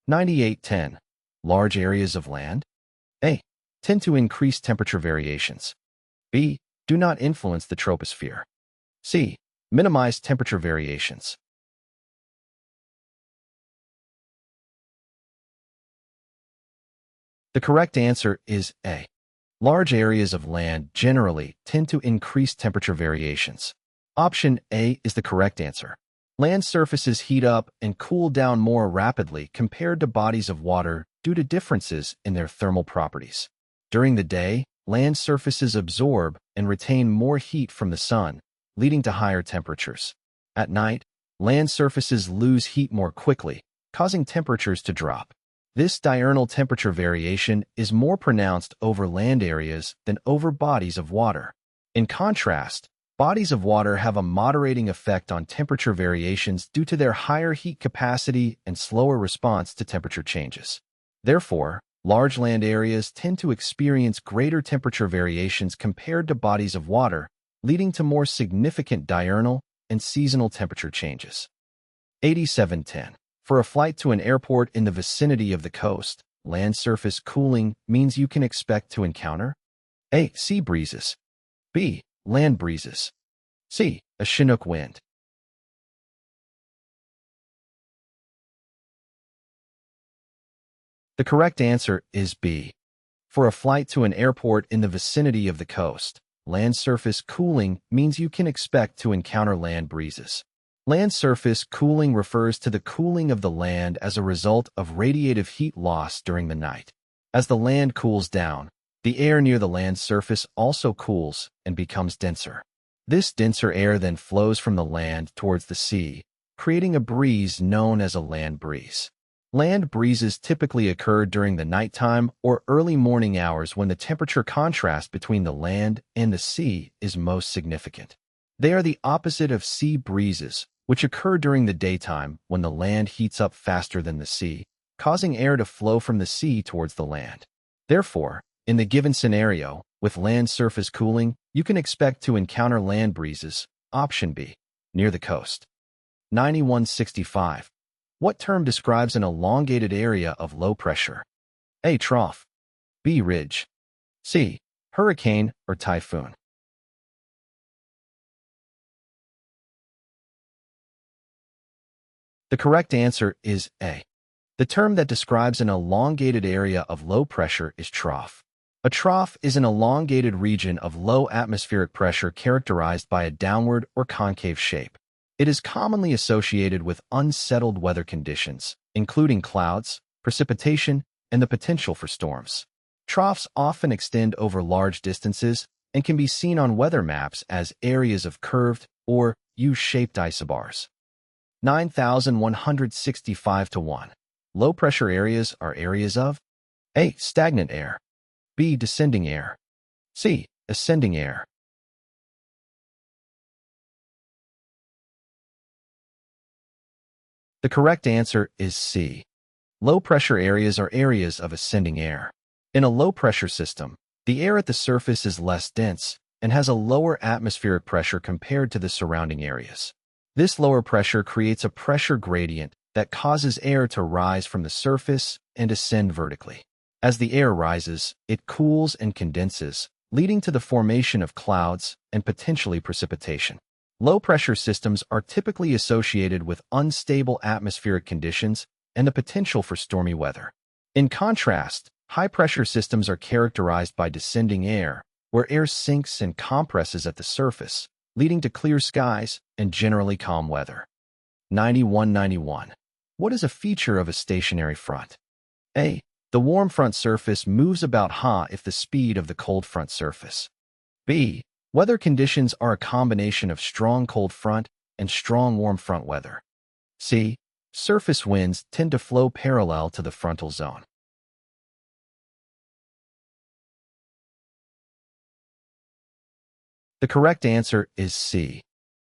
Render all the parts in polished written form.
Q9810. Large areas of land. A. Tend to increase temperature variations. B. Do not influence the troposphere. C. Minimize temperature variations. The correct answer is A. Large areas of land generally tend to increase temperature variations. Option A is the correct answer. Land surfaces heat up and cool down more rapidly compared to bodies of water due to differences in their thermal properties. During the day, land surfaces absorb and retain more heat from the sun, leading to higher temperatures. At night, land surfaces lose heat more quickly, causing temperatures to drop. This diurnal temperature variation is more pronounced over land areas than over bodies of water. In contrast, bodies of water have a moderating effect on temperature variations due to their higher heat capacity and slower response to temperature changes. Therefore, large land areas tend to experience greater temperature variations compared to bodies of water, leading to more significant diurnal and seasonal temperature changes. 8710. For a flight to an airport in the vicinity of the coast, land surface cooling means you can expect to encounter A. Sea breezes. B. Land breezes. C. A Chinook wind. The correct answer is B. For a flight to an airport in the vicinity of the coast, land surface cooling means you can expect to encounter land breezes. Land surface cooling refers to the cooling of the land as a result of radiative heat loss during the night. As the land cools down, the air near the land surface also cools and becomes denser. This denser air then flows from the land towards the sea, creating a breeze known as a land breeze. Land breezes typically occur during the nighttime or early morning hours when the temperature contrast between the land and the sea is most significant. They are the opposite of sea breezes, which occur during the daytime when the land heats up faster than the sea, causing air to flow from the sea towards the land. Therefore, in the given scenario, with land surface cooling, you can expect to encounter land breezes. Option B. Near the coast. 9165. What term describes an elongated area of low pressure? A. Trough. B. Ridge. C. Hurricane or typhoon. The correct answer is A. The term that describes an elongated area of low pressure is trough. A trough is an elongated region of low atmospheric pressure characterized by a downward or concave shape. It is commonly associated with unsettled weather conditions, including clouds, precipitation, and the potential for storms. Troughs often extend over large distances and can be seen on weather maps as areas of curved or U-shaped isobars. 9165-1. Low-pressure areas are areas of A. Stagnant air. B. Descending air. C. Ascending air. The correct answer is C. Low-pressure areas are areas of ascending air. In a low-pressure system, the air at the surface is less dense and has a lower atmospheric pressure compared to the surrounding areas. This lower pressure creates a pressure gradient that causes air to rise from the surface and ascend vertically. As the air rises, it cools and condenses, leading to the formation of clouds and potentially precipitation. Low-pressure systems are typically associated with unstable atmospheric conditions and the potential for stormy weather. In contrast, high-pressure systems are characterized by descending air, where air sinks and compresses at the surface, leading to clear skies and generally calm weather. 9191. What is a feature of a stationary front? A. The warm front surface moves about ha if the speed of the cold front surface. B. Weather conditions are a combination of strong cold front and strong warm front weather. C. Surface winds tend to flow parallel to the frontal zone. The correct answer is C.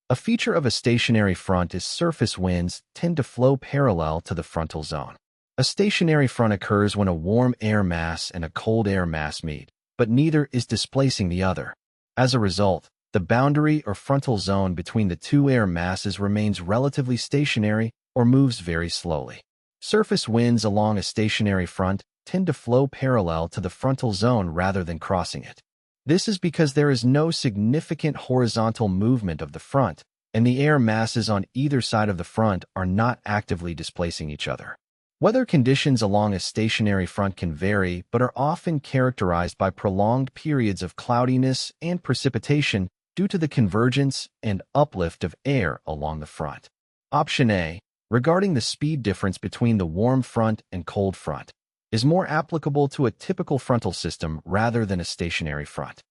A feature of a stationary front is surface winds tend to flow parallel to the frontal zone. A stationary front occurs when a warm air mass and a cold air mass meet, but neither is displacing the other. As a result, the boundary or frontal zone between the two air masses remains relatively stationary or moves very slowly. Surface winds along a stationary front tend to flow parallel to the frontal zone rather than crossing it. This is because there is no significant horizontal movement of the front, and the air masses on either side of the front are not actively displacing each other. Weather conditions along a stationary front can vary, but are often characterized by prolonged periods of cloudiness and precipitation due to the convergence and uplift of air along the front. Option A, regarding the speed difference between the warm front and cold front, is more applicable to a typical frontal system rather than a stationary front.